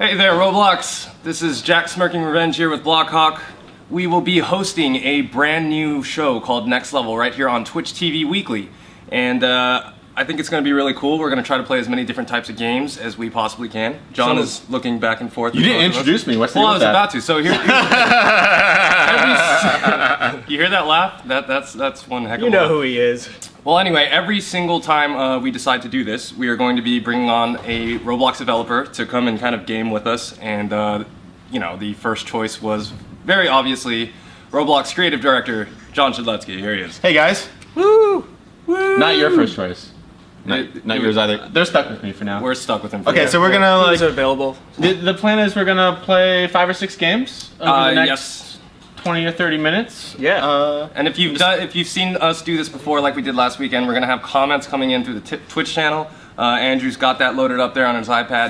Hey there, Roblox. This is Jack Smirking Revenge here with Blockhawk. We will be hosting a brand new show called Next Level right here on Twitch TV weekly. And I think it's going to be really cool. We're going to try to play as many different types of games as we possibly can. John is looking back and forth. You didn't introduce me. What's the Well, I was about to. So here, you hear that laugh? That's one heck of a You know laugh. who he is. Well, anyway, every single time we decide to do this, we are going to be bringing on a Roblox developer to come and kind of game with us. And, you know, the first choice was very obviously Roblox creative director John Shedletsky. Here he is. Hey guys. Woo! Woo! Not your first choice. Not yours either. They're stuck with me for now. We're stuck with him. For Okay, now. so we're gonna Who's available? The plan is we're gonna play 5 or 6 games over the next yes. 20 or 30 minutes. Yeah. And if you've seen us do this before, like we did last weekend, we're gonna have comments coming in through the Twitch channel. Andrew's got that loaded up there on his iPad.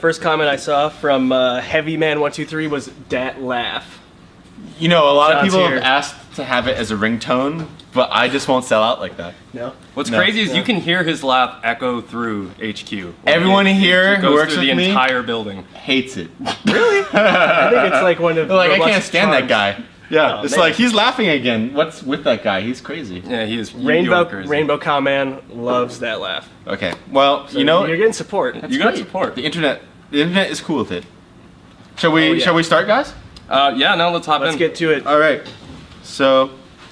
First comment I saw from Heavyman123 was "dat laugh." You know, a lot of John's people here. have asked to have it as a ringtone, but I just won't sell out like that. No. What's No. crazy is you can hear his laugh echo through HQ. Everyone here It who goes works through with the me entire building. hates it. Really? I think it's like one of They're like, I Roblox's can't stand that charms. guy. Yeah, Oh, it's man. like he's laughing again. What's with that guy? He's crazy. Yeah, he is. Rainbow Cowman loves that laugh. Okay, well, So you know, you're getting support. You got support. the internet is cool with it. Shall we? Oh, yeah. Shall we start, guys? Yeah, no, let's hop Let's in. get to it. All right. So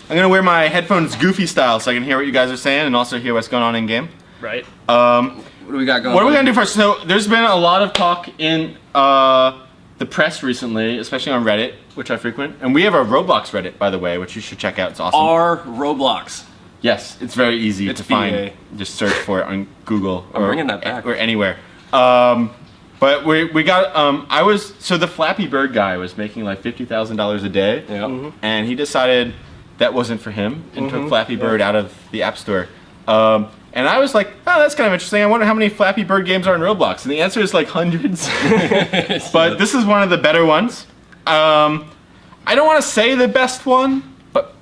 I'm gonna wear my headphones goofy style, so I can hear what you guys are saying and also hear what's going on in game. Right. What do we got going What are we on? gonna do first? So there's been a lot of talk in the press recently, especially on Reddit, which I frequent, and we have a Roblox Reddit, by the way, which you should check out. It's awesome. Our Roblox. Yes, it's very easy It's to find. BA. Just search for it on Google I'm bringing that back. or anywhere. But we got so the Flappy Bird guy was making like $50,000 a day, Yeah. and he decided that wasn't for him and took Flappy Bird out of the App Store. And I was like, oh, that's kind of interesting. I wonder how many Flappy Bird games are in Roblox. And the answer is like hundreds. But this is one of the better ones. I don't want to say the best one, but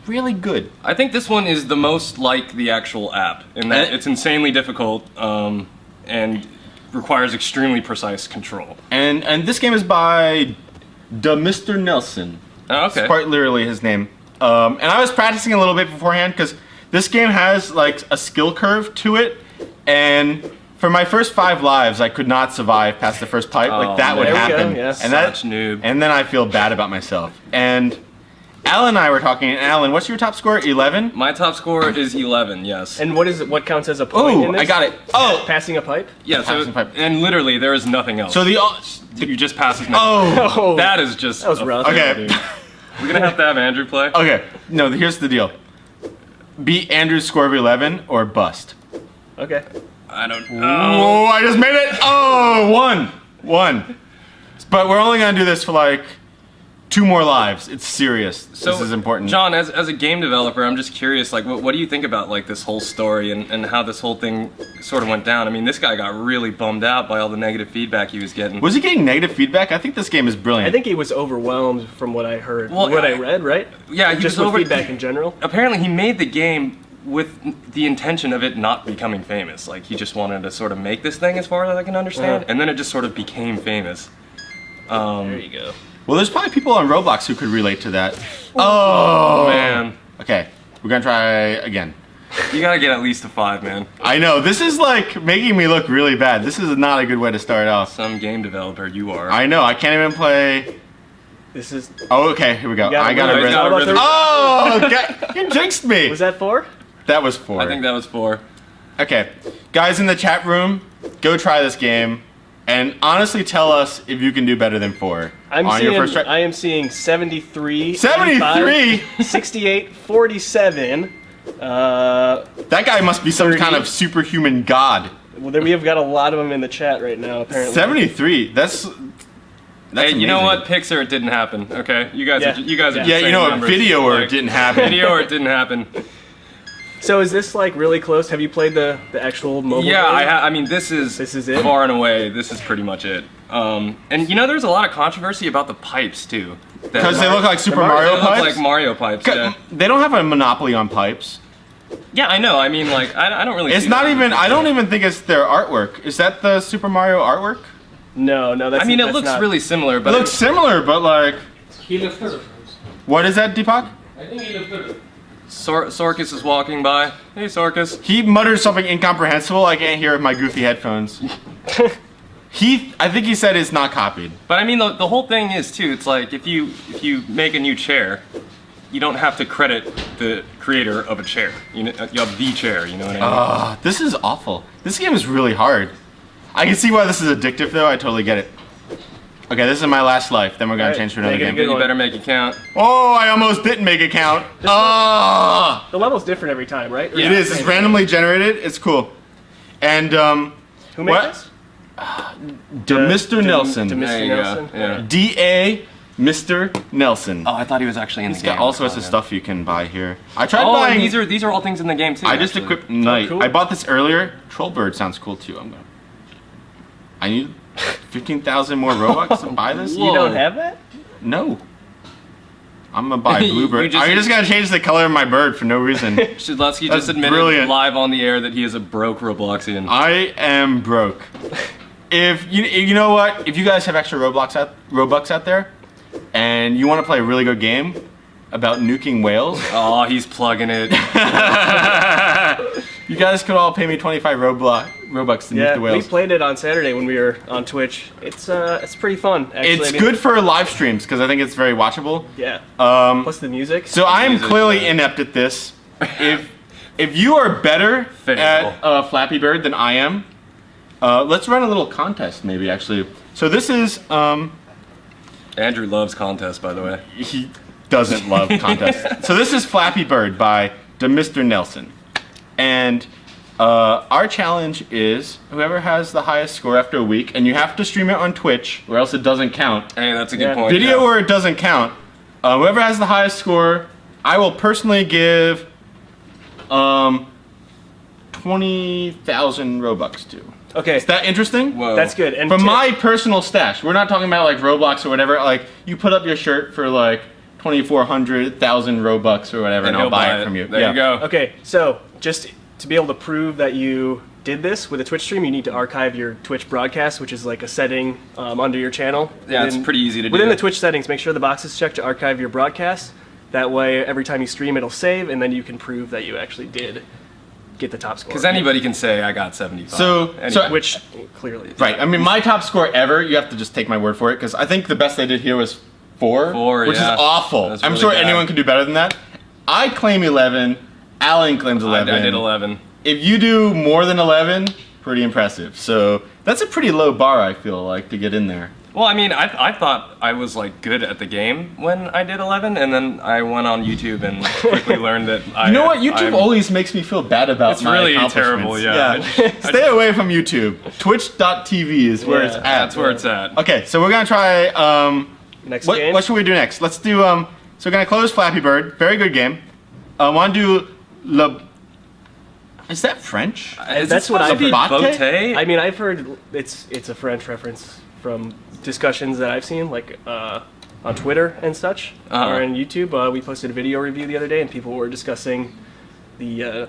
really good. I think this one is the most like the actual app in that it's insanely difficult and requires extremely precise control. And this game is by Mr. Nelson. Oh, okay. It's quite literally his name. And I was practicing a little bit beforehand because this game has like a skill curve to it, and for my first 5 lives, I could not survive past the first pipe. Like that would there we go, happen, yeah. and that, Such noob. and then I feel bad about myself. And Alan and I were talking. And Alan, what's your top score? 11. My top score is 11. Yes. And what is it? What counts as a point in Oh, this? I got it. Oh, Passing a pipe? Yeah. So Passing pipe. and literally there is nothing else. so you just pass his name. oh. Oh, That is just. that was a rough. fail, Okay. dude. We're gonna have to have Andrew play. Okay. No, here's the deal. Beat Andrew's score of 11 or bust. Okay. I don't know. Oh, I just made it! Oh, one. But we're only gonna do this for like 2 more lives. It's serious. So, this is important. John, as a game developer, I'm just curious, like, what do you think about like this whole story and how this whole thing sort of went down? I mean, this guy got really bummed out by all the negative feedback he was getting. Was he getting negative feedback? I think this game is brilliant. I think he was overwhelmed from what I heard. Well, what I read, right? Yeah, he Just was with feedback in general. Apparently, he made the game with the intention of it not becoming famous. Like, he just wanted to sort of make this thing, as far as I can understand, and then it just sort of became famous. There you go. Well, there's probably people on Roblox who could relate to that. Oh, Man, Okay, we're gonna try again. you gotta get at least a 5, man. I know, this is like making me look really bad. This is not a good way to start off. Some game developer, you are. I know, I can't even play. This is. Oh, okay, here we go. got I got a rhythm. rhythm. Got a rhythm. Oh, okay. You jinxed me. Was that 4? That was 4. I think that was 4. Okay, guys in the chat room, go try this game, and honestly tell us if you can do better than 4 on your first try. I am seeing 73. 73? 85, 68, 47. That guy must be some 30. kind of superhuman god. Well, then we have got a lot of them in the chat right now. Apparently. 73. That's Hey, you know amazing. what? Pixar, it didn't happen. Okay, you guys Yeah. are you guys are. Yeah. just Yeah, you saying know what? numbers. Video or Like, it didn't happen. Video or it didn't happen. So is this like really close? Have you played the actual mobile? Yeah, version? I mean, this is it? far and away. This is pretty much it. And you know, there's a lot of controversy about the pipes too. Because they look like Super Mario- Mario They look pipes. like Mario pipes. Yeah. They don't have a monopoly on pipes. Yeah, I know. I mean, like, I don't really. It's see not that. even. I don't even think it's their artwork. Is that the Super Mario artwork? No, that's. I mean, it that's looks not- really similar, It but looks similar, but like, He left her. what is that, Deepak? I think he left her. Sorkus is walking by. Hey, Sorkus. He mutters something incomprehensible. I can't hear with my goofy headphones. I think he said it's not copied. But I mean, the whole thing is too. It's like if you make a new chair, you don't have to credit the creator of a chair. You have the chair. You know what I mean? This is awful. This game is really hard. I can see why this is addictive, though. I totally get it. Okay, this is my last life. Then we're gonna Alright, change to another make it a game. good You one. better make it count. Oh, I almost didn't make a count. The level's different every time, right? Or Yeah. It is. It's randomly generated. It's cool. And Who made what? this? Mr. Nelson. To Mr. There you go. Nelson. Yeah. D.A. Mr. Nelson. Oh, I thought he was actually in the He's game. got all sorts of stuff you can buy here. I tried Oh, buying. and these are all things in the game too. I just actually. equipped Knight. cool. I bought this earlier. Trollbird sounds cool too. I need 15,000 more Robux to buy this. Whoa. You don't have that? No. I'm gonna buy Bluebird. You Are you just gonna change the color of my bird for no reason? Shidletsky That's just admitted brilliant. live on the air that he is a broke Robloxian. I am broke. If you know what, if you guys have extra Robux out there, and you want to play a really good game about nuking whales, Oh, he's plugging it. you guys could all pay me 25 Robux to nuke Yeah, the we whales. played it on Saturday when we were on Twitch. It's pretty fun. Actually. It's I mean, good for live streams because I think it's very watchable. Yeah. Um, Plus the music. So I am music, clearly yeah. inept at this. If you are better Fail. at Flappy Bird than I am, let's run a little contest maybe actually. So this is Andrew loves contests, by the way. he doesn't love contests. So this is Flappy Bird by Mr. Nelson, and our challenge is whoever has the highest score after a week, and you have to stream it on Twitch or else it doesn't count. Hey, that's a good Yeah. point. Video yeah. or it doesn't count. Whoever has the highest score, I will personally give 20,000 Robux to. Okay. Is that interesting? Whoa. That's good. And From tip- my personal stash. We're not talking about like Roblox or whatever. Like you put up your shirt for like 2,400,000 Robux or whatever, and I'll he'll buy it from you. There Yeah. you go. Okay, so just to be able to prove that you did this with a Twitch stream, you need to archive your Twitch broadcast, which is like a setting under your channel. Yeah, it's pretty easy to do. Within the Twitch settings, make sure the box is checked to archive your broadcast. That way, every time you stream, it'll save, and then you can prove that you actually did get the top score. Because anybody can say I got 75. So- Anyway. Which clearly. Right. I mean, my top score ever. You have to just take my word for it because I think the best I did here was 4, Which is awful. That's I'm really sure bad. anyone can do better than that. I claim 11. Alan claims 11. I did 11. If you do more than 11, pretty impressive. So that's a pretty low bar, I feel like, to get in there. Well, I mean, I thought I was like good at the game when I did 11, and then I went on YouTube and quickly learned that I. You know what? YouTube I'm- always makes me feel bad about It's my really accomplishments. terrible, yeah. Stay away from YouTube. Twitch.tv is where Yeah, it's at. That's where it's at. Okay, so we're gonna try. Next game. What should we do next? Let's do. So we're gonna close Flappy Bird. Very good game. Want to do Le. Is that French? Is That's it what supposed to be I've heard. Botte? I mean, I've heard it's a French reference from discussions that I've seen, like on Twitter and such, Uh-huh. or on YouTube. We posted a video review the other day, and people were discussing the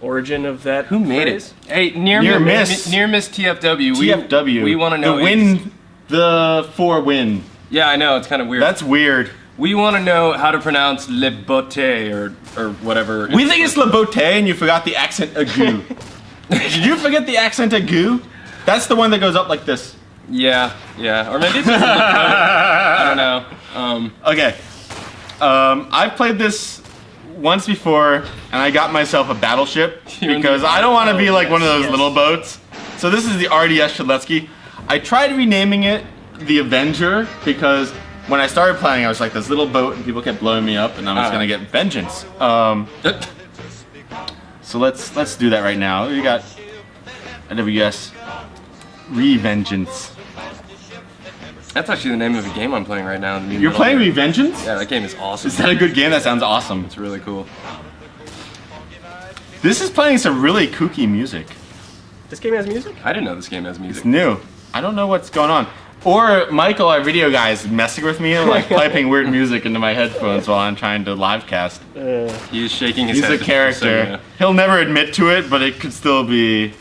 origin of that. Who made phrase. it? Hey, near Miss. Near Miss TFW. TFW. We want to know the win. The 4 win. Yeah, I know it's kind of weird. That's weird. We want to know how to pronounce Le Botte or whatever. We think it's Le Botte, and you forgot the accent aigu. Did you forget the accent aigu? That's the one that goes up like this. Yeah, or maybe it's just Le Botte. I don't know. Okay. I've played this once before, and I got myself a battleship because I don't want to be like one of those little boats. So this is the RDS Shiletsky. I tried renaming it the Avenger because when I started playing, I was like this little boat, and people kept blowing me up, and I was gonna get vengeance. So let's do that right now. We got AWS Revengeance. That's actually the name of a game I'm playing right now. You're playing Revengeance? Yeah, that game is awesome. Is that a good game? That sounds awesome. It's really cool. This is playing some really kooky music. This game has music? I didn't know this game has It's music. new. I don't know what's going on. Or Michael, our video guy, is messing with me and like piping weird music into my headphones while I'm trying to live cast. He is shaking his He's head. a character. So, He'll never admit to it, but it could still be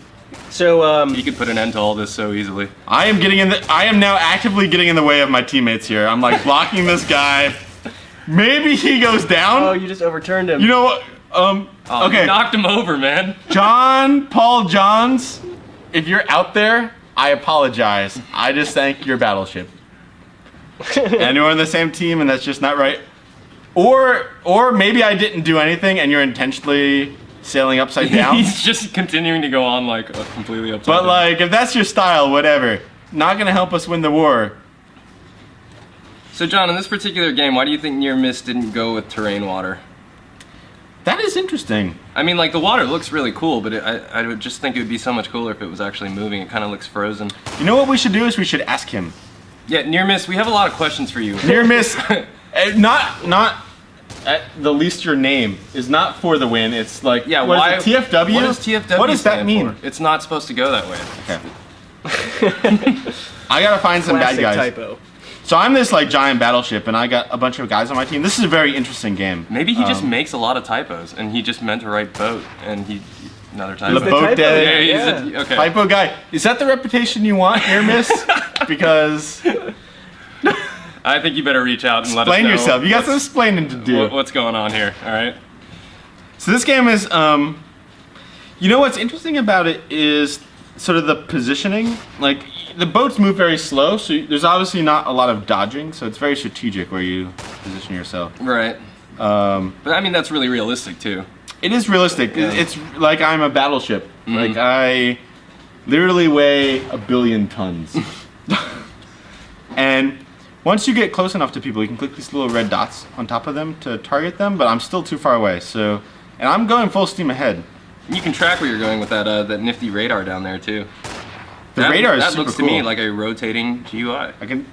So You could put an end to all this so easily. I am now actively getting in the way of my teammates here. I'm like blocking this guy. Maybe he goes down. oh, you just overturned him. You know what? Oh, Okay. you knocked him over, man. John Paul Johns, if you're out there, I apologize. I just sank your battleship. And you're on the same team, and that's just not right. Or maybe I didn't do anything, and you're intentionally sailing upside down. He's just continuing to go on like completely upside But down. like, if that's your style, whatever. Not gonna help us win the war. So John, in this particular game, why do you think near miss didn't go with terrain water? That is interesting. I mean, like the water looks really cool, but I would just think it would be so much cooler if it was actually moving. It kind of looks frozen. You know what we should do is we should ask him. Yeah, near miss, we have a lot of questions for you. Near miss, not at the least your name is not for the win. It's like Yeah, what why? is it, TFW? What does TFW What does that stand mean? for? It's not supposed to go that way. Okay. I gotta find some Classic bad guys. typo. So I'm this like giant battleship, and I got a bunch of guys on my team. This is a very interesting game. Maybe he just makes a lot of typos, and he just meant to write boat, and another typo. The boat typo, dead. Yeah, he's okay. Typo guy. Is that the reputation you want, near miss? Because I think you better reach out and let us explain know. yourself. You got some explaining to do. What's going on here? All right. So this game is, you know what's interesting about it is sort of the positioning. Like the boats move very slow, so there's obviously not a lot of dodging. So it's very strategic where you position yourself. Right. But I mean, that's really realistic too. It is realistic. Yeah. It's like I'm a battleship. Mm-hmm. Like I literally weigh 1 billion tons. And once you get close enough to people, you can click these little red dots on top of them to target them, but I'm still too far away. So, and I'm going full steam ahead. You can track where you're going with that nifty radar down there too. The radar is that super looks cool. to me like a rotating GUI. I can.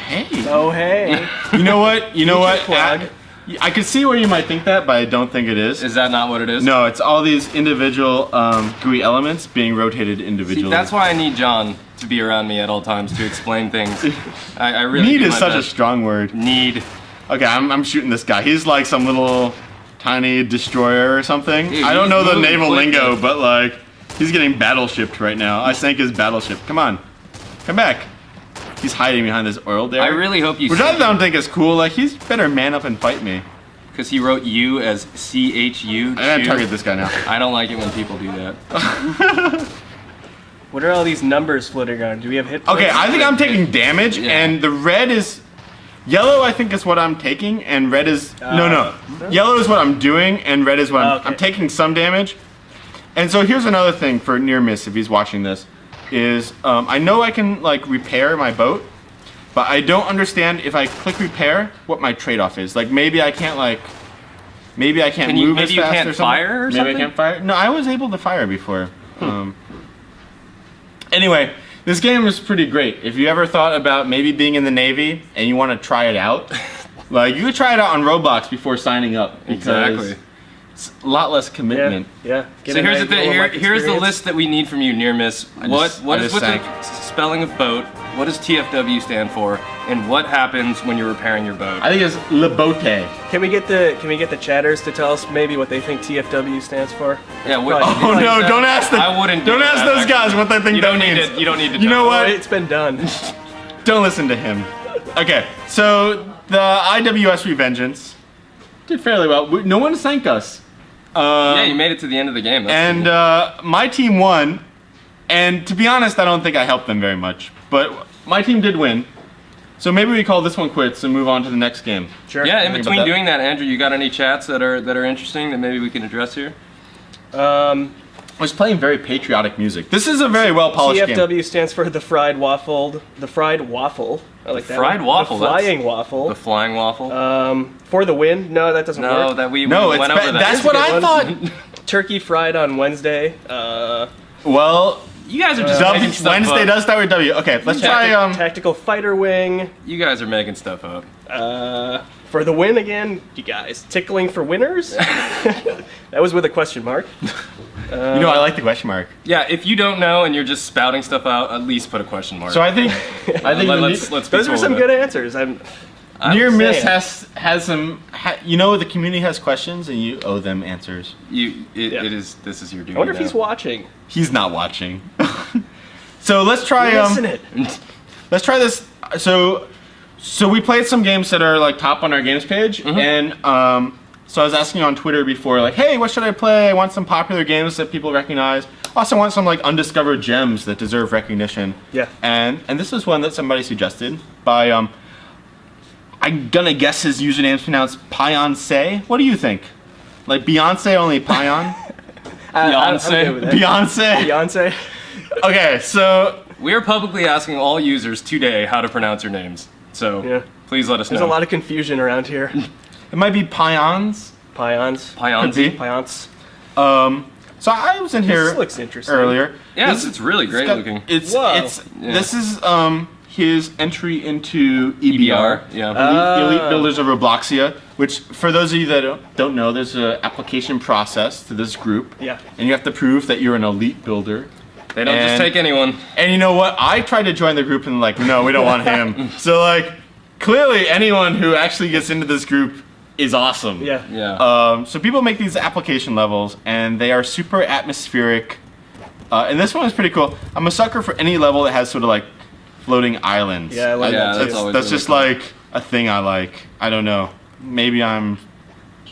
Hey. Oh, hey. You know what? You know what? plug. I can see where you might think that, but I don't think it is. Is that not what it is? No, it's all these individual GUI elements being rotated individually. See, that's why I need John to be around me at all times to explain things. I really Need do is my such a best. strong word. Need. Okay, I'm shooting this guy. He's like some little tiny destroyer or something. Dude, I don't he's know the moving naval quick, lingo, though. but like he's getting battleshipped right now. I sank his battleship. Come on, come back. He's hiding behind this oil there. I really hope you Which I don't think is cool. Like he's better man up and fight me. because he wrote you as CHU. I'm gonna target this guy now. I don't like it when people do that. What are all these numbers floating around? Do we have hit points? Okay, I think I'm taking damage, Yeah. and the red is yellow. I think is what I'm taking, and red is no. Yellow is what I'm doing, and red is what I'm, Okay. I'm taking some damage. And so here's another thing for near miss if he's watching this is I know I can like repair my boat, but I don't understand if I click repair what my trade-off is. Like maybe I can't move as maybe you fast can't or something. fire or maybe something? I can't fire. No, I was able to fire before. Anyway, this game is pretty great. If you ever thought about maybe being in the Navy and you want to try it out, like you could try it out on Roblox before signing up. Because Exactly. it's a lot less commitment. Yeah. Get So a here's the nice thing. little life Here's the experience. list that we need from you, near miss. I What just what's the sank. spelling of boat? What does TFW stand for? And what happens when you're repairing your boat? I think it's Le Bote. Can we get the chatters to tell us maybe what they think TFW stands for? Yeah. What, Probably- Oh like no! that. Don't ask them. I wouldn't. do Don't ask that, those actually. guys what they think You that don't need means. to. You don't need to. You know tell what? Oh, it's been done. Don't listen to him. Okay, so the IWS Revengeance did fairly well. No one sank us. Yeah, you made it to the end of the game. That's And cool. my team won. And to be honest, I don't think I helped them very much. But my team did win. So maybe we call this one quits and move on to the next game. Sure. yeah, in think between about that. doing that, Andrew, you got any chats that are interesting that maybe we can address here? I was playing very patriotic music. This is a very well polished game. TFW stands for the fried waffle. The fried waffle. I like that. fried one. waffle, The that's- flying waffle. The flying waffle? For the win. No, that doesn't no, work. that we No, went it's over that. that's what a I good thought. one. Turkey fried on Wednesday. Well, You guys are just W, making stuff Wednesday up. does start with W. Okay, let's try. Tactical fighter wing. You guys are making stuff up. For the win again, you guys. Tickling for winners? That was with a question mark. You know, I like the question mark. Yeah, if you don't know and you're just spouting stuff out, at least put a question mark. So I think the let's be Those cool were some with it. good answers. Near miss saying. has some. You know, the community has questions, and you owe them answers. This is your duty. I wonder if now. he's watching. He's not watching. So let's try. Listen it. Let's try this. So we played some games that are like top on our games page, and so I was asking on Twitter before, like, hey, what should I play? I want some popular games that people recognize. Also want some like undiscovered gems that deserve recognition. Yeah. And this is one that somebody suggested by I'm gonna guess his username's pronounced Beyonce. What do you think? Like Beyonce, only Payon? I'm good with that. Beyonce. Beyonce. Okay, so We are publicly asking all users today how to pronounce your names. So Yeah. please let us There's know. a lot of confusion around here. it might be Pyons. Pions. Could be. Pions. So I was in here This looks interesting. earlier. Yeah, This- it's really great got- looking. Whoa. This is his entry into EBR, EBR. yeah. Elite Builders of Robloxia, which for those of you that don't know, there's an application process to this group. Yeah. And you have to prove that you're an elite builder. They don't just And- take anyone. And you know what? I tried to join the group and like, no, we don't want him. So like, clearly anyone who actually gets into this group is awesome. Yeah. Yeah. So people make these application levels, and they are super atmospheric. And this one is pretty cool. I'm a sucker for any level that has sort of like floating islands. Yeah, I like Yeah, that that's too. always That's really just cool. like a thing I like. I don't know. Maybe I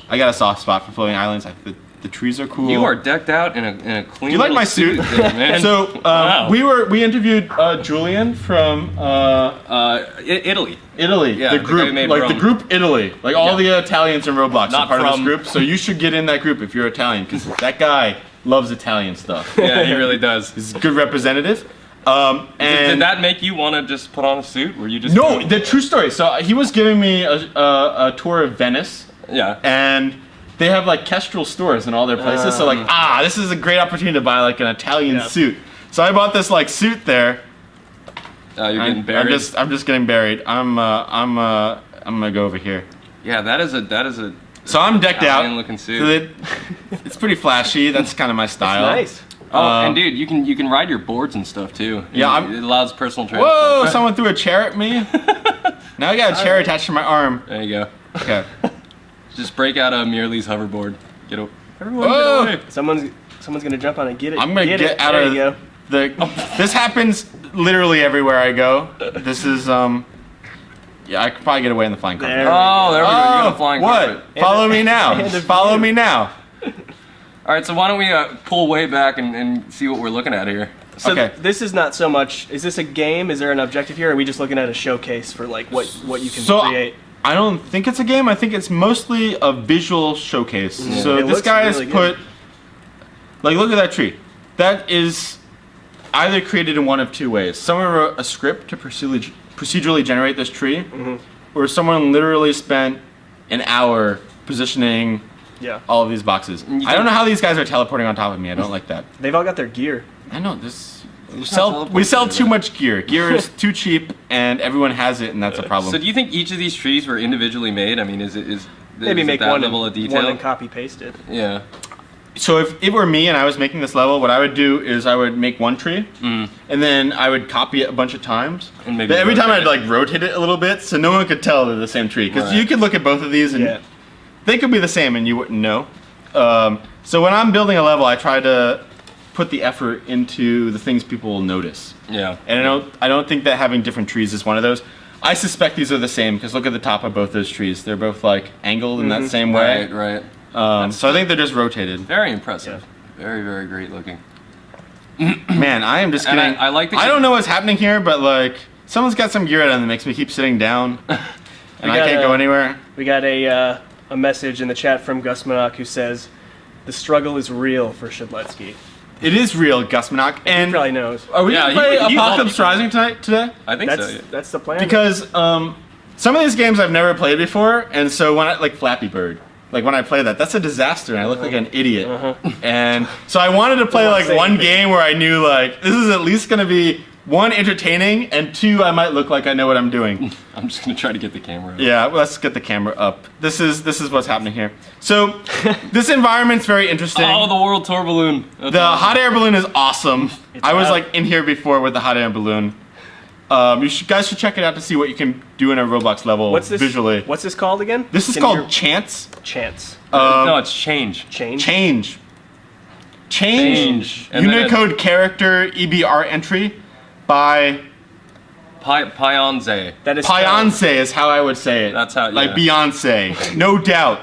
got a soft spot for floating islands. The trees are cool. You are decked out in a clean. Do you like little my suit? there, man. So Wow. we interviewed Julian from Italy. Italy, Yeah, the the guy group, who made like Rome. the group Italy, like all the Italians in Roblox Not are part of from- this group. So you should get in that group if you're Italian, because that guy loves Italian stuff. Yeah, he really does. He's a good representative. And Did that make you want to just put on a suit? Were you just no, the true story. So he was giving me a tour of Venice, Yeah. and they have like Kestrel stores in all their places. So like, this is a great opportunity to buy like an Italian Yeah. suit. So I bought this like suit there. You're getting buried. I'm just getting buried. I'm gonna go over here. Yeah, that is a. So I'm decked out. Italian-looking suit. So it's pretty flashy. That's kind of my style. Nice. Oh, and dude, you can ride your boards and stuff too. Yeah, it allows personal transport. Whoa! Someone threw a chair at me. Now I got a chair attached to my arm. There you go. Okay. Just break out a Merely's hoverboard. Get over. Everyone, Whoa! get away. Someone's gonna jump on it. Get it. I'm gonna get get it. out there of you go. This happens literally everywhere I go. This is Yeah, I could probably get away in the flying carpet. There. Oh, there we go. You got a flying what? carpet. Follow me now. And a Follow view. me now. All right, so why don't we pull way back and see what we're looking at here? So Okay. this is not so much. Is this a game? Is there an objective here? Or are we just looking at a showcase for like what you can So create? I don't think it's a game. I think it's mostly a visual showcase. So It this looks guy has really put, good. like, look at that tree. That is either created in one of two ways. Someone wrote a script to procedurally generate this tree, or someone literally spent an hour positioning Yeah. all of these boxes. I don't know how these guys are teleporting on top of me. I don't like that. They've all got their gear. I know this. We not sell teleporting too there. much gear. Gear is too cheap, and everyone has it, and that's a problem. So do you think each of these trees were individually made? I mean, is Maybe it make that one level of detail? one and copy paste it. Yeah. So if it were me and I was making this level, what I would do is I would make one tree, and then I would copy it a bunch of times. And maybe But every time I'd rotate like rotate it a little bit, so no one could tell they're the same tree. Because Right. you could look at both of these and Yeah. they could be the same and you wouldn't know. So when I'm building a level, I try to put the effort into the things people will notice. Yeah. And I don't think that having different trees is one of those. I suspect these are the same because look at the top of both those trees. They're both like angled in that same way. Right, right. So I think they're just rotated. Very impressive. Very, very great looking. Man, I am just And getting. I like that I you- don't know what's happening here, but like someone's got some gear on that makes me keep sitting down, and I got can't go anywhere. We got a message in the chat from Gus Monarch who says, "The struggle is real for Shadletsky." It is real, Gus Monarch. He And probably knows. are we Yeah, gonna play he- Apocalypse Rising today? I think so. Yeah. That's the plan. Because some of these games I've never played before, and so when I like Flappy Bird. Like when I play that's a disaster, and I look like an idiot. And so I wanted to play Don't like say one anything. game where I knew like this is at least gonna be one entertaining, and two I might look like I know what I'm doing. I'm just gonna try to get the camera. Up. Yeah, well, let's get the camera up. This is what's happening here. So this environment's very interesting. Oh, the world tour balloon. That's The awesome. hot air balloon is awesome. I was out. like in here before with the hot air balloon. Guys should check it out to see what you can do in a Roblox level What's this visually. What's this called again? This is Can called you- Chance. Chance. No, it's change. Change. Change. Change. And then Unicode character EBR entry by Pionze. That is Pionce is how I would say it. That's how- Like yeah. Beyonce, no doubt.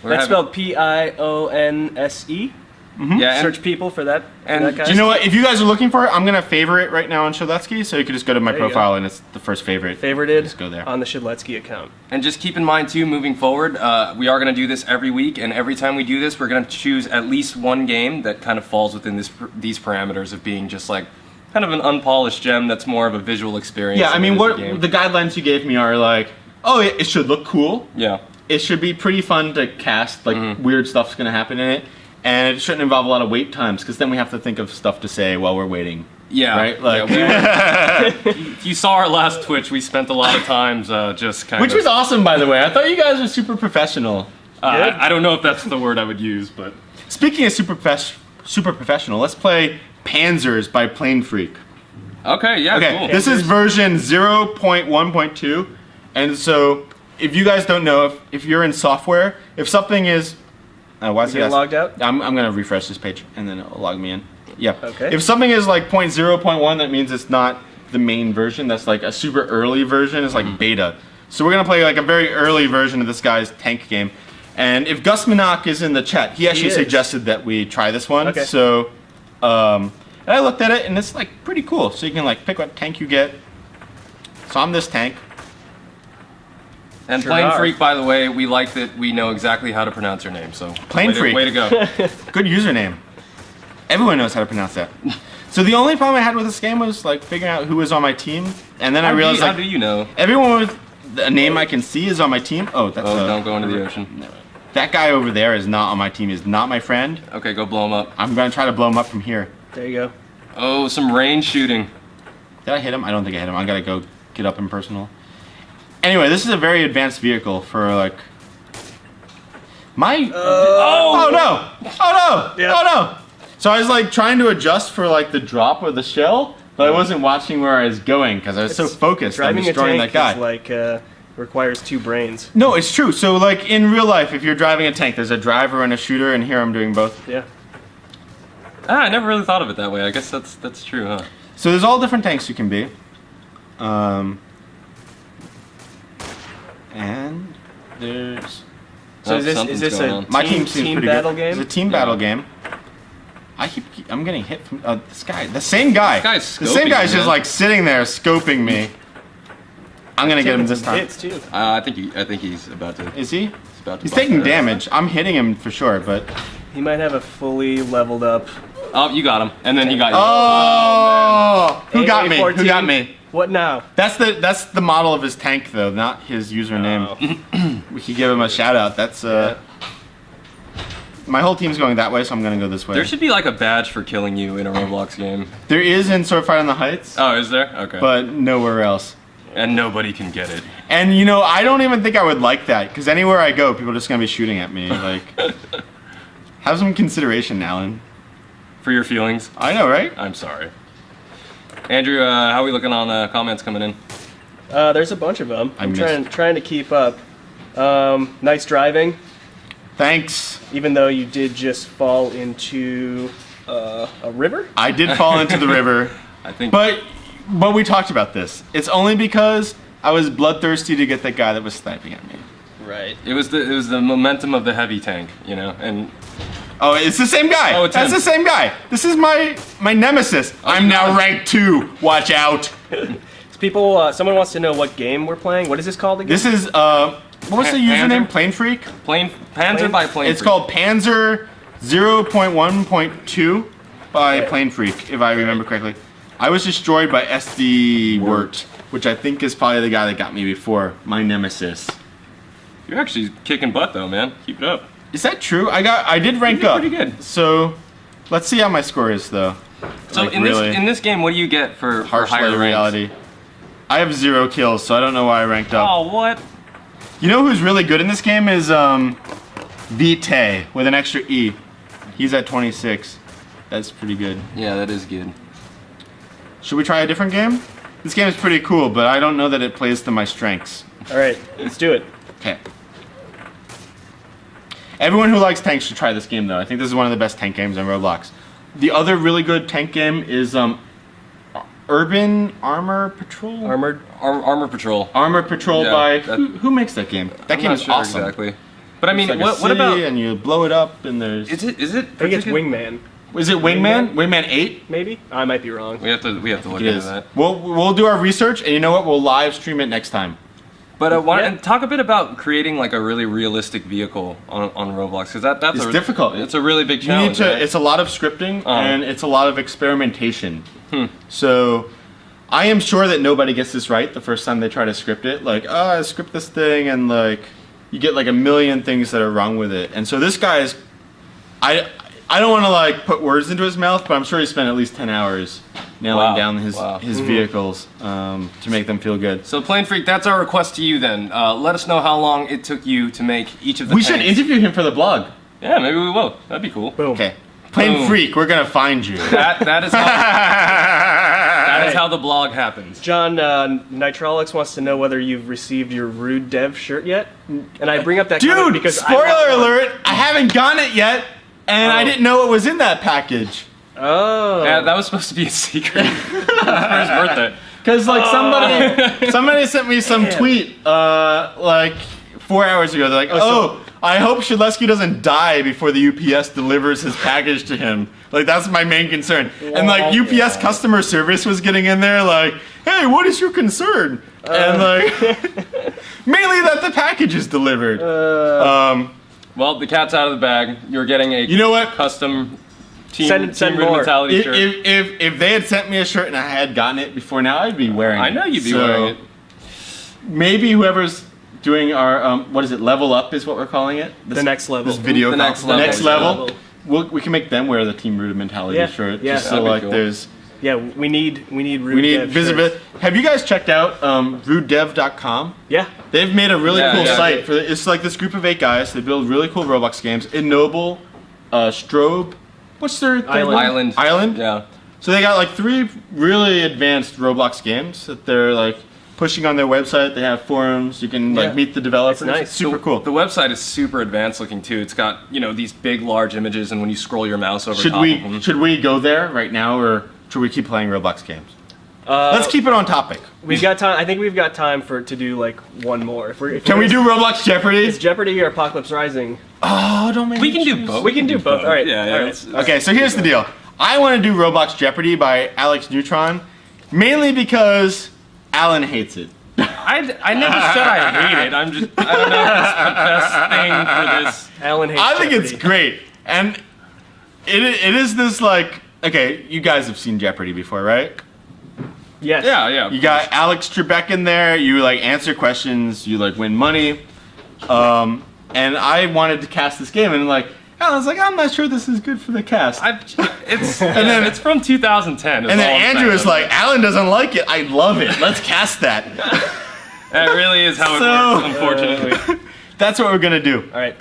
That's spelled Pionse. Yeah, and, Search people for that. and that guy. Do you know what? If you guys are looking for it, I'm gonna favor it right now on Shiletsky, so you can just go to my There you profile and it's the first favorite. Favorited Just go there. on the Shidletsky account. And just keep in mind too, moving forward, we are going to do this every week, and every time we do this, we're going to choose at least one game that kind of falls within these parameters of being just like kind of an unpolished gem that's more of a visual experience. Yeah, I than mean, it is a what game. the guidelines you gave me are like, oh, it should look cool. Yeah. It should be pretty fun to cast. Like Mm-hmm. weird stuff's gonna happen in it, and it shouldn't involve a lot of wait times because then we have to think of stuff to say while we're waiting. Yeah. Right? Like, If you saw our last Twitch, we spent a lot of times just kind which of. was awesome, by the way. I thought you guys were super professional. I don't know if that's the word I would use, but. Speaking of super professional, let's play Panzers by Plane Freak. Okay, yeah, Okay, cool. this is version 0.1.2, and so if you guys don't know, if you're in software, if something is, why is You get logged out? I'm gonna refresh this page and then it'll log me in. Yeah. Okay. If something is like 0.0.1, that means it's not the main version. That's like a super early version. It's like beta. So we're gonna play like a very early version of this guy's tank game. And if Gus Minach is in the chat, he actually is. suggested that we try this one. Okay. So, and I looked at it and it's like pretty cool. So you can like pick what tank you get. So I'm this tank. And Sure Plane are. Freak, by the way, we like that we know exactly how to pronounce your name, so. Plane Freak. Way to go. Good username. Everyone knows how to pronounce that. So the only problem I had with this game was like figuring out who was on my team, and then I realized how like do you know? everyone with a name I can see is on my team. Oh, that's Oh, don't go into the ocean. that guy over there is not on my team. Is not my friend. Okay, go blow him up. I'm gonna try to blow him up from here. There you go. Oh, some range shooting. Did I hit him? I don't think I hit him. I gotta go get up in personal. Anyway, this is a very advanced vehicle for like my. Oh no! Oh no! Yep. Oh no! So I was like trying to adjust for like the drop of the shell, but I wasn't watching where I was going because I was so focused on Driving a destroying tank that guy. is like requires two brains. No, it's true. So like in real life, if you're driving a tank, there's a driver and a shooter, and here I'm doing both. Yeah. I never really thought of it that way. I guess that's true, huh? So there's all different tanks you can be. And there's So Oh, is this something's a going on. my team, team seems team pretty battle good. game? It's a team battle game. I'm getting hit from this guy. The same guy. This guy's the same scoping guy's you, just man. like sitting there scoping me. I'm gonna get him Taking this some time. hits too. I think he's about to. Is he? He's about to. He's bust taking that. damage. I'm hitting him for sure, but He might have a fully leveled up. Oh, you got him, and then he got you. oh, who got me? Who AA-14. got me? What now? That's the model of his tank though, not his username. We could give him a shout out. That's my whole team's going that way, so I'm gonna go this way. There should be like a badge for killing you in a Roblox game. There is in Swordfight on the Heights, Oh, is there? Okay. but nowhere else. And nobody can get it. And you know, I don't even think I would like that because anywhere I go, people are just gonna be shooting at me. Like, have some consideration, Alan. For your feelings, I know, right? I'm sorry. Andrew, how are we looking on comments coming in? There's a bunch of them. I I'm missed. trying to keep up. Nice driving, Thanks. even though you did just fall into a river. I did fall into the river, I think. but we talked about this. It's only because I was bloodthirsty to get that guy that was sniping at me. Right. It was the momentum of the heavy tank, you know, and Oh, it's the same guy. Oh, it's That's him. the same guy. This is my nemesis. I'm now got rank 2. Watch out. People, someone wants to know what game we're playing. What is this called again? This is what was the username? Panzer? Plane Freak. Panzer by Plane It's Freak. called Panzer 0.1.2 by Plane Freak, if I remember correctly. I was destroyed by SD Wirt, which I think is probably the guy that got me before, my nemesis. You're actually kicking butt though, man. Keep it up. Is that true? I did rank did up. pretty good. So, let's see how my score is though. So Like, in really this game, what do you get for harsh higher light ranks? reality. I have 0 kills, so I don't know why I ranked up. Oh, what? You know who's really good in this game is Vite with an extra E. He's at 26. That's pretty good. Yeah, that is good. Should we try a different game? This game is pretty cool, but I don't know that it plays to my strengths. All right, let's do it. Okay. Everyone who likes tanks should try this game, though. I think this is one of the best tank games on Roblox. The other really good tank game is Urban Armor Patrol? Armored. Armor Patrol. Armor Patrol Yeah, by... that- Who makes that game? That game I'm is not sure awesome. exactly. But I mean, It's like a what city, about? and you blow it up, and there's... Is it? I think it's Wingman, Is it Wingman? Wingman 8? maybe? I might be wrong. We have to look It into is. that. We'll do our research, and you know what? We'll live stream it next time. But Yeah. and talk a bit about creating like a really realistic vehicle on Roblox, because that's It's difficult. It's a really big You need challenge. to. right? It's a lot of scripting, and it's a lot of experimentation. So, I am sure that nobody gets this right the first time they try to script it. Like, I script this thing, and like, you get like a million things that are wrong with it. And so this guy is, I don't want to like put words into his mouth, but I'm sure he spent at least 10 hours nailing Wow. down his Wow. vehicles to make them feel good. So, Plane Freak, that's our request to you then. Let us know how long it took you to make each of the We should tanks. interview him for the blog. Yeah, maybe we will. That'd be cool. Boom. Okay. Plain Boom. Freak, we're gonna find you. That is how the blog happens. John, Nitrolix wants to know whether you've received your Rude Dev shirt yet. And I bring up that comment Dude, because spoiler alert, I haven't gotten it yet, and I didn't know it was in that package. Oh. Yeah, that was supposed to be a secret for his birthday. Because like somebody sent me some tweet like 4 hours ago. They're like, oh, I hope Shilesky doesn't die before the UPS delivers his package to him. Like that's my main concern. And like UPS customer service was getting in there like, hey, what is your concern? And like mainly that the package is delivered. Well, the cat's out of the bag. You're getting a You know what? custom team Send Rude more. mentality shirt. If they had sent me a shirt and I had gotten it before now, I'd be wearing it. I know you'd be So, wearing it. Maybe whoever's doing our what is it? Level up is what we're calling it. The next level. This video. The next the level. next level. We can make them wear the Team Rude mentality Yeah, shirt. yeah. Just so That'd be like cool. there's Yeah, we need Rude we need Dev visibility. shirts. Have you guys checked out rudedev.com? Yeah. They've made a really Yeah, cool yeah. site for it's like this group of 8 guys. They build really cool Roblox games. Ennoble, Strobe. What's their third one? Island. Yeah. So they got like 3 really advanced Roblox games that they're like pushing on their website. They have forums. You can like Yeah. meet the developers. That's nice. It's super cool. The website is super advanced looking too. It's got, these big large images, and when you scroll your mouse over Should top of them. we go there right now, or should we keep playing Roblox games? Let's keep it on topic. We've got time. I think we've got time to do like one more. Can we do Roblox Jeopardy? It's Jeopardy or Apocalypse Rising? Oh, don't make We me can do choose. both. We can do both. All right. Yeah, All yeah. right. Okay, so here's the deal. I want to do Roblox Jeopardy by Alex Neutron, mainly because Alan hates it. I never said I hate it. I don't know if it's the best thing for this. Alan hates I think Jeopardy. it's great, and it is this like okay. You guys have seen Jeopardy before, right? Yes. Yeah, yeah. You got Alex Trebek in there. You like answer questions. You like win money. And I wanted to cast this game, and like Alan's like, I'm not sure this is good for the cast. It's from 2010. And then Andrew is like, Alan doesn't like it. I love it. Let's cast that. that really is how it So- works, unfortunately. That's what we're gonna do. All right.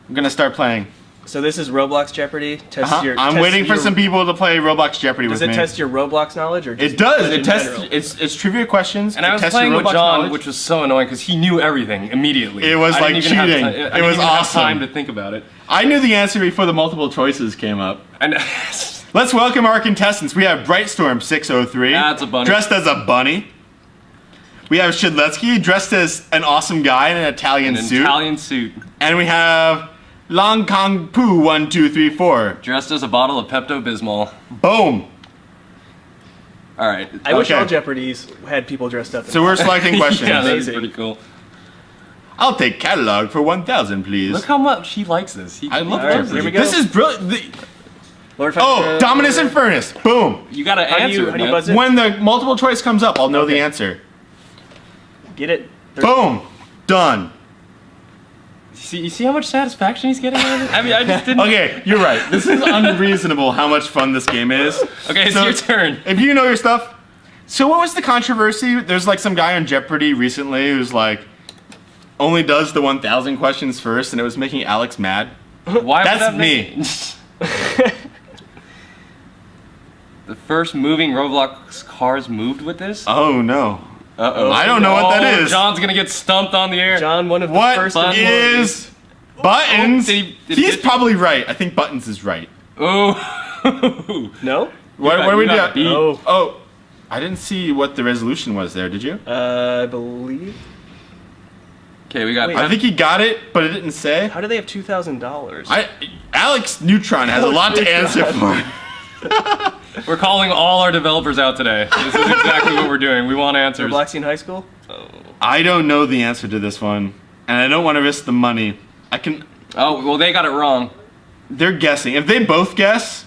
I'm gonna start playing. So this is Roblox Jeopardy. Test your. I'm test waiting for your- some people to play Roblox Jeopardy Does with it me. test your Roblox knowledge or? Just It does. in It tests. general? It's trivia questions. And I It was tests your playing with Roblox John, knowledge. which was so annoying because he knew everything immediately. It was I like didn't even have cheating. time- I It didn't was even have awesome. time to think about it. I knew the answer before the multiple choices came up. And Let's welcome our contestants. We have Brightstorm 603. That's a bunny. Dressed as a bunny. We have Shidletsky dressed as an awesome guy in an Italian an suit. Italian suit, And we have Long Kong Poo 1234. dressed as a bottle of Pepto-Bismol. Boom. All right. I wish Okay. all Jeopardies had people dressed up. So we're selecting questions. Yeah, that's Amazing. pretty cool. I'll take catalog for 1,000, please. Look how much he likes this. I love All right, Jeopardy. here we go. This is brilliant. Lord Oh, Dominus and Furnace. Boom. You gotta How do answer. you- how do you man. buzz it? When the multiple choice comes up, I'll know the Okay. answer. Get it. Boom. Done. You see how much satisfaction he's getting out of it? I mean, I just didn't. Okay, you're right. This is unreasonable how much fun this game is. Okay, it's So- your turn. If you know your stuff. So what was the controversy? There's like some guy on Jeopardy recently who's like only does the 1,000 questions first, and it was making Alex mad. Why would That's that me. make- The first moving Roblox cars moved with this? Oh no. Uh-oh. I don't know what that is. John's gonna get stumped on the air. John, one of the What first is Buttons? Did he He's get- probably right. I think Buttons is right. Oh. No? What got- do we you do? got beat. Oh, I didn't see what the resolution was there. Did you? I believe. Okay, we got. Wait, I think he got it, but it didn't say. How do they have $2,000? Alex Neutron has a lot to answer for. We're calling all our developers out today. This is exactly what we're doing. We want answers. Blackstein High School? I don't know the answer to this one, and I don't want to risk the money. I can. Oh, well, they got it wrong. They're guessing. If they both guess,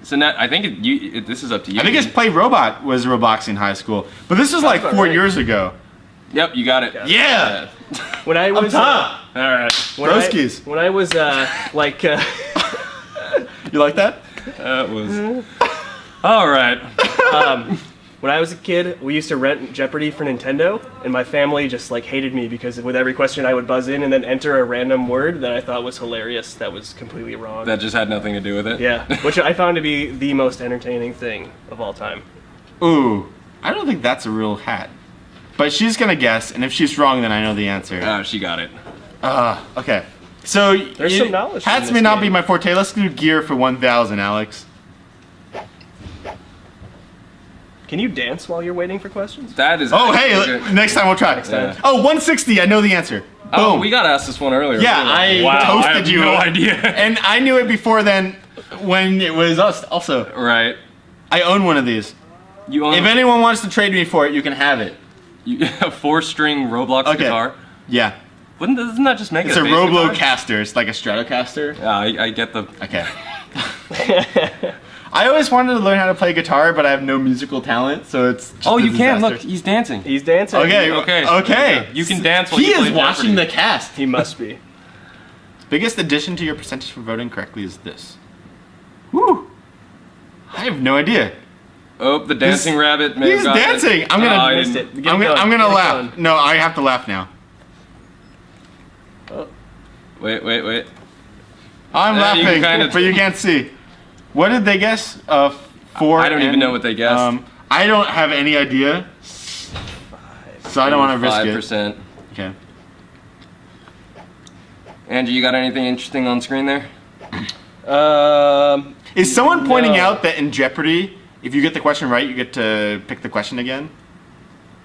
So now, I think this is up to you. I think it's Play Robot was Robloxing High School, but this was like about 4 right. years ago. Yep, you got it. Yeah. When I was Top. All right. Broskies. when I was like You like that? That was. All right. when I was a kid, we used to rent Jeopardy for Nintendo, and my family just like hated me because with every question I would buzz in and then enter a random word that I thought was hilarious that was completely wrong. That just had nothing to do with it. Yeah, which I found to be the most entertaining thing of all time. Ooh, I don't think that's a real hat. But she's gonna guess, and if she's wrong, then I know the answer. Oh, she got it. Okay. So There's some knowledge in hats this may not game. be my forte. Let's do gear for 1,000, Alex. Can you dance while you're waiting for questions? That is. Oh, hey, Okay. next time we'll try. time. Oh, 160. I know the answer. Boom. Oh, we got asked this one earlier. Yeah, didn't we? I wow, toasted I have you. No idea. And I knew it before then when it was us also. Right. I own one of these. You own If anyone wants to trade me for it, you can have it. a 4-string Roblox Okay. guitar. Yeah. Doesn't that just make It's it a bass guitar? Roblocaster. It's like a Stratocaster. Yeah, I get the. Okay. I always wanted to learn how to play guitar, but I have no musical talent, so it's just Oh, a you can. disaster. Look, he's dancing. He's dancing. Okay, Okay. okay. You can dance while He you play is watching Jeopardy. the cast. He must be. Biggest addition to your percentage for voting correctly is this. Woo! I have no idea. Oh, the dancing rabbit may He's have gotten dancing. It. I'm gonna- Oh, I Missed didn't- it. Get I'm it gonna, going. I'm gonna Get it laugh. going. No, I have to laugh now. Wait. I'm You laughing, can kinda- but you can't see. What did they guess? 4. I don't even know what they guessed. I don't have any idea, so I don't want to risk it. 5%. Okay. Andrew, you got anything interesting on screen there? Is someone pointing No. out that in Jeopardy, if you get the question right, you get to pick the question again?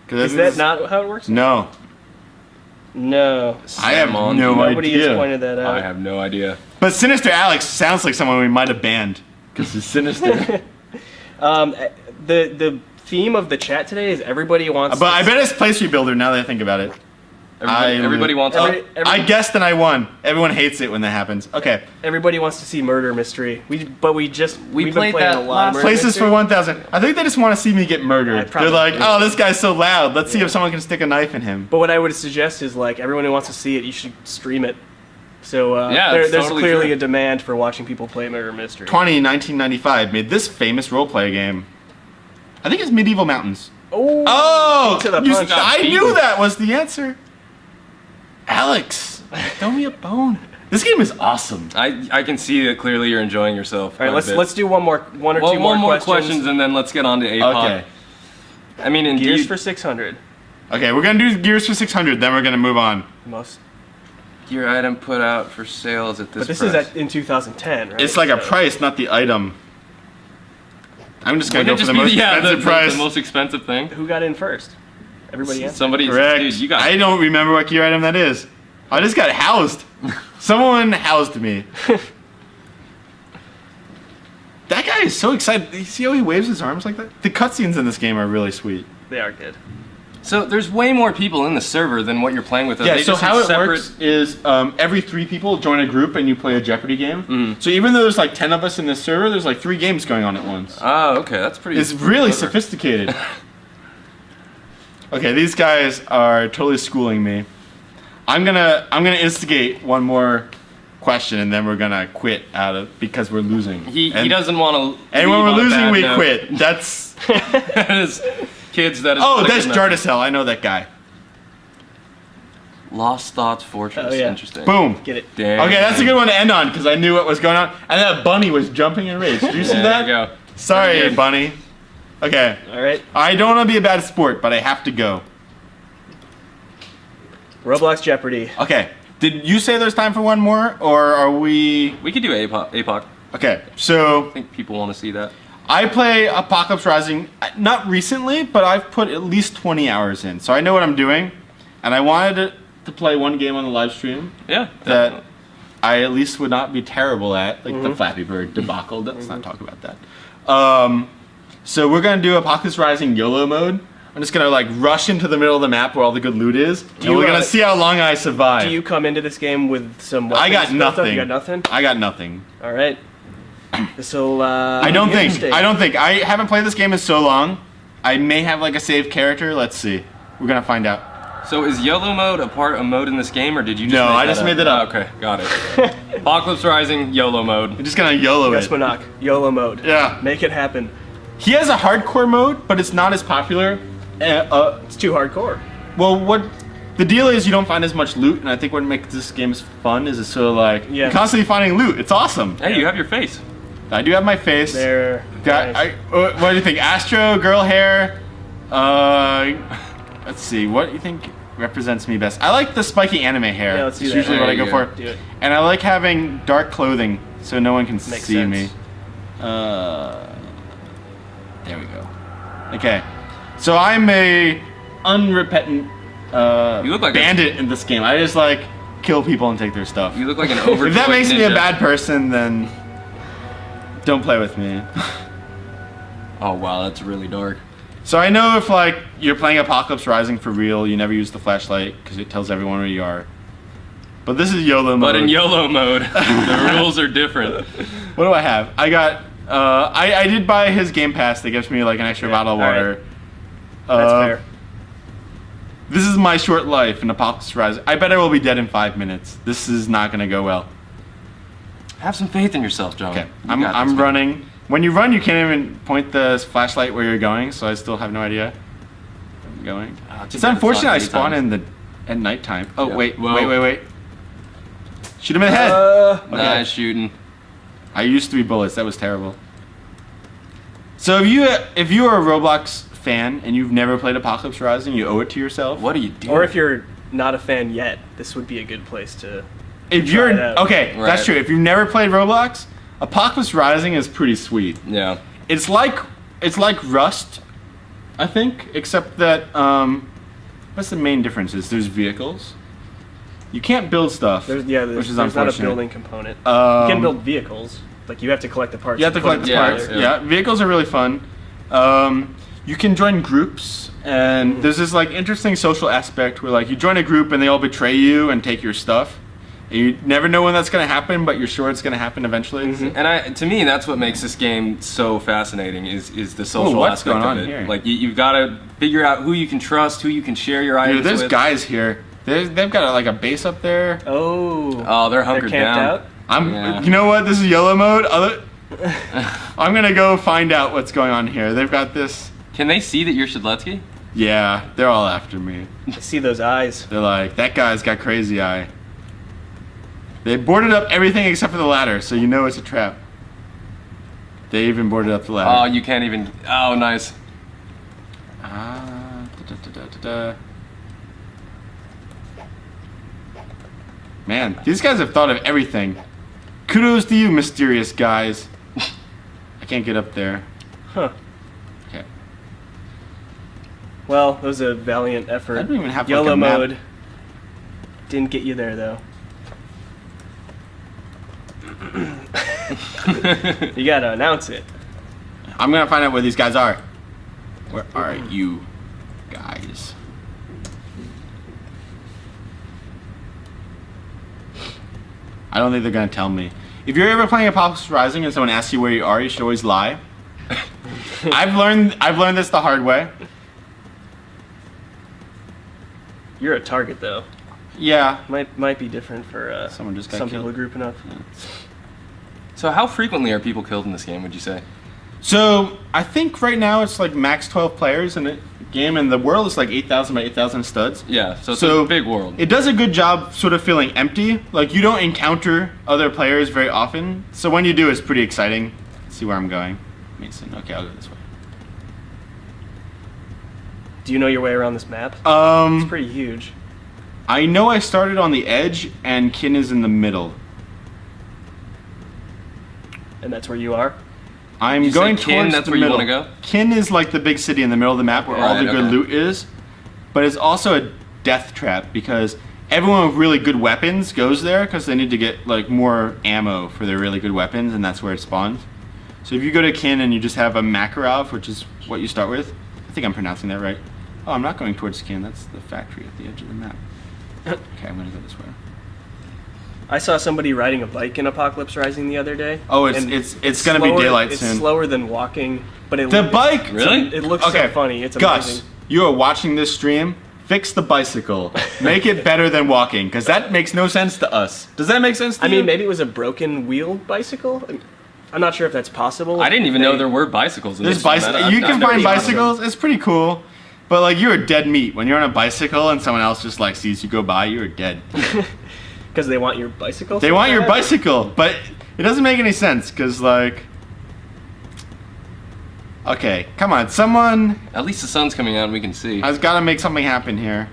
'Cause Is that not how it works? No. No. I have Salmon. no Nobody has idea. pointed that out. I have no idea. But Sinister Alex sounds like someone we might have banned. Because he's sinister. The theme of the chat today is everybody wants. But I bet it's Place Rebuilder now that I think about it. Everybody wants. I guessed and I won. Everyone hates it when that happens. Okay. Everybody wants to see Murder Mystery. We've been played playing that a lot of last- Murder Places Mystery. for 1,000. I think they just want to see me get murdered. probably They're like, do. oh, this guy's so loud. Let's see if someone can stick a knife in him. But what I would suggest is like everyone who wants to see it, you should stream it. So Yeah, there's it's totally clearly true. a demand for watching people play Murder Mystery. 1995 made this famous roleplay game. I think it's Medieval Mountains. Oh, Oh! to the you- punch. I Beaten. knew that was the answer. Alex, throw me a bone. This game is awesome. I can see that clearly you're enjoying yourself. all right, quite a bit. let's do one or two one more questions. questions and then let's get on to APOD. Okay. I mean, Gears indeed, for 600. Okay, we're gonna do Gears for 600, then we're gonna move on. Most. gear item put out for sales at this. But this price. is in 2010, right? It's like a So- price, not the item. I'm just gonna Wouldn't go it for just the be most expensive price. the most expensive thing? Who got in first? Everybody answered. Somebody, Correct. dude, you got. I don't remember what gear item that is. I just got housed. Someone housed me. That guy is so excited. You see how he waves his arms like that? The cutscenes in this game are really sweet. They are good. So there's way more people in the server than what you're playing with. Yeah, They so just how have it separate- works is every 3 people join a group and you play a Jeopardy game. Mm. So even though there's like 10 of us in this server, there's like 3 games going on at once. Oh, okay, that's pretty. It's really clever. sophisticated. Okay, these guys are totally schooling me. I'm gonna instigate one more question and then we're gonna quit out of because we're losing. He And- doesn't want to. And when we're losing, we quit. That's That is kids. That is. oh, that's enough. Jardicel. I know that guy. Lost Thoughts Fortress. Oh, yeah. Interesting. Boom. Get it. Damn. Okay, that's a good one to end on because I knew what was going on. And that bunny was jumping in rage. Did you see There that? you go. Sorry, Good. Bunny. Okay. All right. I don't want to be a bad sport, but I have to go. Roblox Jeopardy. Okay. Did you say there's time for one more, or are we? We could do APOC. Okay. So I think people want to see that. I play Apocalypse Rising, not recently, but I've put at least 20 hours in, so I know what I'm doing. And I wanted to play one game on the live stream Yeah. that I at least would not be terrible at, like the Flappy Bird debacle. Let's not talk about that. So we're gonna do Apocalypse Rising YOLO mode. I'm just gonna like rush into the middle of the map where all the good loot is, and you, we're gonna see how long I survive. Do you come into this game with some weapons? I got built up? nothing. You got nothing? I got nothing. All right. This'll. I don't think. I haven't played this game in so long. I may have like a saved character. Let's see. We're gonna find out. So is YOLO mode a mode in this game, or did you just No, make I that just made that up. Okay, got it. Apocalypse Rising, YOLO mode. I'm just gonna YOLO Yes, it. Monak. YOLO mode. Yeah. Make it happen. He has a hardcore mode, but it's not as popular. It's too hardcore. Well, what the deal is, you don't find as much loot, and I think what makes this game fun is it's sort of like Yeah. you're constantly finding loot. It's awesome. Hey, you have your face. I do have my face. There. Got, Nice. what do you think? Astro, girl hair. Let's see. What do you think represents me best? I like the spiky anime hair. Yeah, let's do It's that. usually what I There go you for. Do it. And I like having dark clothing so no one can Makes see sense. me. There we go. Okay. So I'm a unrepentant You look like bandit in this game. I just like kill people and take their stuff. You look like an overjoyed If that makes me a ninja. bad person, then don't play with me. Oh wow, that's really dark. So I know if like you're playing Apocalypse Rising for real, you never use the flashlight because it tells everyone where you are. But this is YOLO mode. But in YOLO mode, the rules are different. What do I have? I got. I did buy his Game Pass that gives me like an extra bottle of all right. water. That's fair. This is my short life in Apocalypse Rising. I bet I will be dead in 5 minutes. This is not gonna go well. Have some faith in yourself, John. Okay, You got this, I'm man. running. When you run, you can't even point the flashlight where you're going, so I still have no idea where I'm going. Too It's bad unfortunate I not spawn daytime. at nighttime. Oh Yeah. wait, Whoa. wait. Shoot him in the head. Nice shooting. I used to be bullets. That was terrible. So if you are a Roblox fan and you've never played Apocalypse Rising, you owe it to yourself. What are you doing? Or if you're not a fan yet, this would be a good place to. If try you're it out. okay, Right. that's true. If you've never played Roblox, Apocalypse Rising is pretty sweet. Yeah. It's like Rust, I think, except that what's the main difference is there's vehicles. You can't build stuff. There's which is not a unfortunate. building component. You can Um, build vehicles. Like you have to collect the parts. You have to and put collect the them Yeah, parts. together. Yeah, vehicles are really fun. You can join groups, and there's this like interesting social aspect where like you join a group and they all betray you and take your stuff. And you never know when that's gonna happen, but you're sure it's gonna happen eventually. And to me, that's what makes this game so fascinating is the social what's aspect going on of it. here? Like you've got to figure out who you can trust, who you can share your items Dude, there's with. guys here. They've got like a base up there. Oh. Oh, they're They're hunkered camped down. out. Yeah. You know what? This is YOLO mode. I'm gonna go find out what's going on here. They've got this. Can they see that you're Shadletsky? Yeah, they're all after me. I see those eyes. They're like, that guy's got crazy eye. They boarded up everything except for the ladder, so you know it's a trap. They even boarded up the Oh, ladder. you can't even. Oh, nice. Da. Man, these guys have thought of everything. Kudos to you, mysterious guys. I can't get up there. Huh. Okay. Well, that was a valiant effort. I don't even have, like, YOLO a map. mode. Didn't get you there though. You gotta announce it. I'm gonna find out where these guys are. Where are you guys? I don't think they're gonna tell me. If you're ever playing Apocalypse Rising and someone asks you where you are, you should always lie. I've learned this the hard way. You're a target though. Yeah. Might be different for Someone just got some killed. people grouping up. So how frequently are people killed in this game, would you say? So I think right now it's like max 12 players in the game, and the world is like 8,000 by 8,000 studs. Yeah, so it's So a big world. It does a good job sort of feeling empty. Like you don't encounter other players very often. So when you do, it's pretty exciting. Let's see where I'm going. Mason. Okay, I'll go this way. Do you know your way around this map? It's pretty huge. I know I started on the edge, and Kin is in the middle. And that's where you are? I'm You going say Kin, towards that's the where you middle. wanna go? Kin is like the big city in the middle of the map where all Right, the good okay. loot is, but it's also a death trap because everyone with really good weapons goes there because they need to get like more ammo for their really good weapons, and that's where it spawns. So if you go to Kin and you just have a Makarov, which is what you start with, I think I'm pronouncing that right. Oh, I'm not going towards Kin. That's the factory at the edge of the map. Okay, I'm gonna go this way. I saw somebody riding a bike in Apocalypse Rising the other day. Oh, and it's gonna be slower- daylight it's soon. slower than walking, but it The bike. Really? It looks so funny. It's Gus, amazing. you are watching this stream. Fix the bicycle. Make it better than walking, because that makes no sense to us. Does that make sense to I you? mean, maybe it was a broken wheel bicycle. I'm not sure if that's possible. I didn't even know there were bicycles. In There's this format. bicycles. You I've can never find seen one. bicycles. It's pretty cool. But like, you're dead meat when you're on a bicycle and someone else just like sees you go by. You're dead. Because they want your bicycle. They so want your bad? bicycle, but it doesn't make any sense because like. Okay, come on, someone At least the sun's coming out and we can see. has got to make something happen here.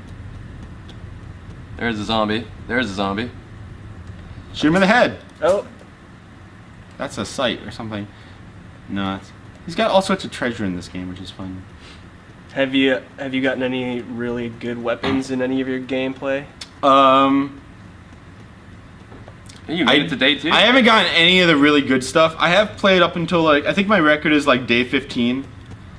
There's a zombie. There's a zombie. Shoot him in the head. Oh, That's a sight or something. No, he's got all sorts of treasure in this game, which is fun. have you gotten any really good weapons in any of your gameplay? You made it to day 2? I haven't gotten any of the really good stuff. I have played up until like I think my record is like day 15.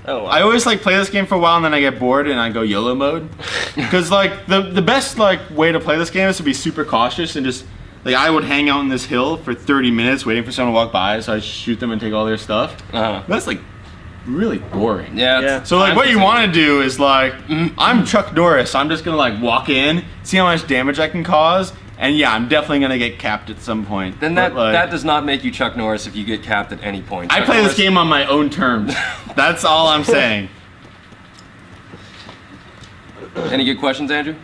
Oh, wow. I always like play this game for a while and then I get bored and I go YOLO mode. Because like the best like way to play this game is to be super cautious and just like I would hang out on this hill for 30 minutes waiting for someone to walk by so I shoot them and take all their stuff. Uh-huh. That's like really boring. Yeah. Yeah. So like what you time-consuming. want to do is like I'm Chuck Norris. I'm just gonna like walk in, see how much damage I can cause, and yeah, I'm definitely gonna get capped at some point. Then But, like, that does not make you Chuck Norris if you get capped at any point. I Chuck play this Norris- game on my own terms. That's all I'm saying. Any good questions, Andrew?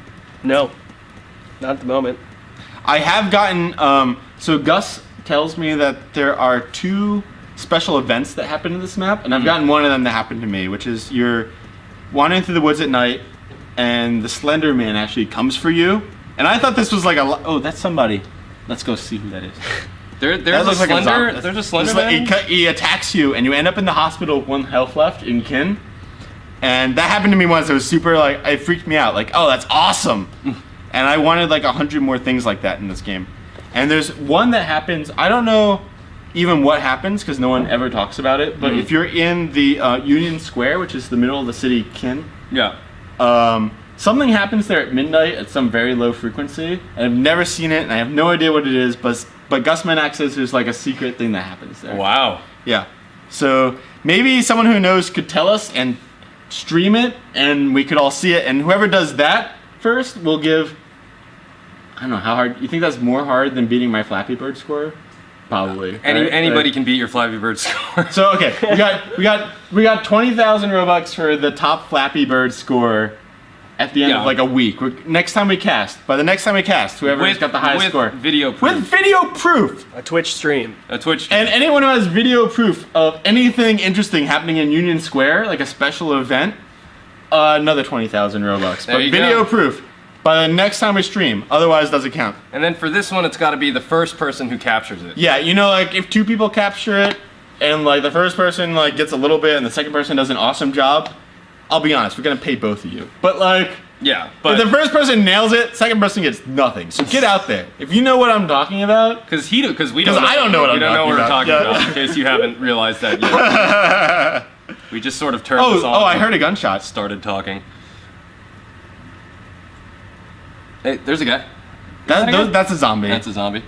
No, not at the moment. I have gotten so Gus tells me that there are 2 special events that happen in this map, and I've gotten one of them that happened to me, which is you're wandering through the woods at night, and the Slender Man actually comes for you. And I thought this was like oh, that's somebody. Let's go see who that is. There's That a looks like slender. zombie. There's a slender It's like- man. he attacks you, and you end up in the hospital with 1 health left in Kin. And that happened to me once. It was super like it freaked me out. Like, oh, that's awesome. And I wanted like 100 more things like that in this game. And there's one that happens. I don't know even what happens because no one ever talks about it. But if you're in the Union Square, which is the middle of the city, Kin, Yeah. something happens there at midnight at some very low frequency. And I've never seen it, and I have no idea what it is. But Gus Menak says there's like a secret thing that happens there. Wow. Yeah. So maybe someone who knows could tell us and stream it, and we could all see it. And whoever does that first will give. I don't know how hard. You think that's more hard than beating my Flappy Bird score? Probably. right? Anybody Like- can beat your Flappy Bird score. So okay, we got 20,000 Robux for the top Flappy Bird score at the end Yeah. of like a week. Next time we cast, by the next time we cast, whoever's got the highest with score video proof. with video proof. A Twitch stream. A Twitch. And anyone who has video proof of anything interesting happening in Union Square, like a special event, another 20,000 Robux. There But you video go. proof by the next time we stream. Otherwise, doesn't count. And then for this one, it's got to be the first person who captures it. Yeah, you know, like if 2 people capture it, and like the first person like gets a little bit, and the second person does an awesome job, I'll be honest, we're gonna pay both of you. But like, Yeah, but if the first person nails it, second person gets nothing. So get out there. If you know what I'm talking about. because we don't. 'Cause I don't know what I'm we don't know what we're talking talking about. about. In case you haven't realized that yet, we just sort of turned this on. Oh, I heard a gunshot. Started talking. Hey, there's a guy. That's a zombie. That's a zombie.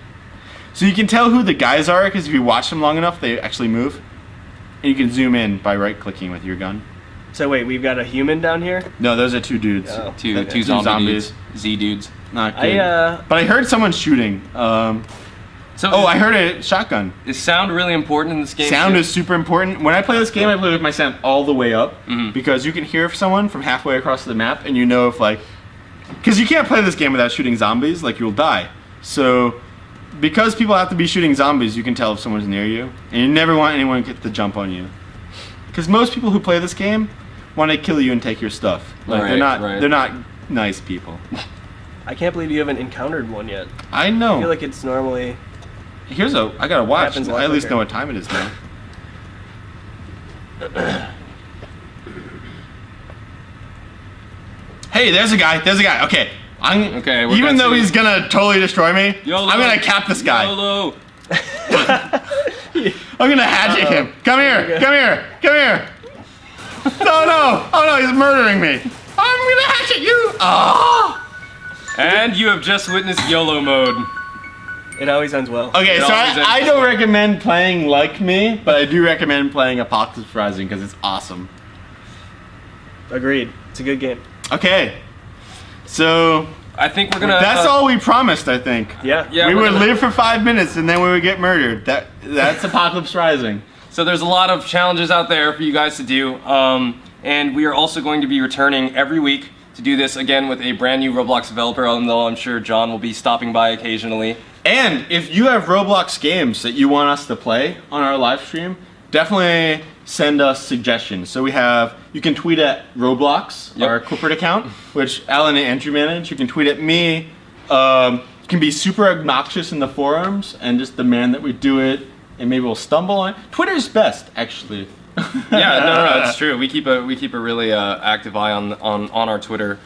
So you can tell who the guys are because if you watch them long enough, they actually move. And you can zoom in by right-clicking with your gun. So wait, we've got a human down here. No, those are 2 dudes. Oh. Two zombie dudes. Z dudes. Not good. I But I heard someone shooting. So I heard a shotgun. is sound really important in this game? Sound too? is super important. When I play this game, I play with my sound all the way up because you can hear someone from halfway across the map, and you know if like, because you can't play this game without shooting zombies, like you'll die. So, because people have to be shooting zombies, you can tell if someone's near you, and you never want anyone to jump on you. Because most people who play this game want to kill you and take your stuff. Like they're not nice people. I can't believe you haven't encountered one yet. I know. I feel like it's normally. I gotta watch. Happens a I lot at least quicker. know what time it is now. Hey, there's a guy. Okay. Okay, we're Even gonna though see- he's gonna totally destroy me, YOLO. I'm gonna cap this guy. YOLO. I'm gonna hatchet him. Come here. No. Oh no, he's murdering me. I'm gonna hatchet you. Oh. And you have just witnessed YOLO mode. It always ends well. Okay, It so always ends I don't recommend playing like me, but I do recommend playing Apocalypse Rising because it's awesome. Agreed. It's a good game. Okay, so I think we're gonna. that's all we promised. I think. Yeah. Yeah, we we're would gonna- live for 5 minutes and then we would get murdered. That's Apocalypse Rising. So there's a lot of challenges out there for you guys to do, and we are also going to be returning every week to do this again with a brand new Roblox developer. Although I'm sure John will be stopping by occasionally. And if you have Roblox games that you want us to play on our live stream, definitely send us suggestions. So you can tweet at Roblox, Yep. our corporate account, which Alan and Andrew manage. You can tweet at me. You can be super obnoxious in the forums and just demand that we do it, and maybe we'll stumble on it. Twitter's best, actually. Yeah, no, it's true. We keep a really active eye on our Twitter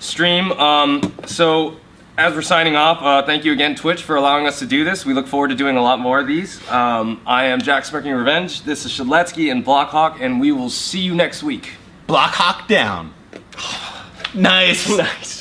stream. So as we're signing off, thank you again, Twitch, for allowing us to do this. We look forward to doing a lot more of these. I am Jack Smirking Revenge. This is Shadletsky and Blockhawk, and we will see you next week. Block Hawk down. Nice. Nice.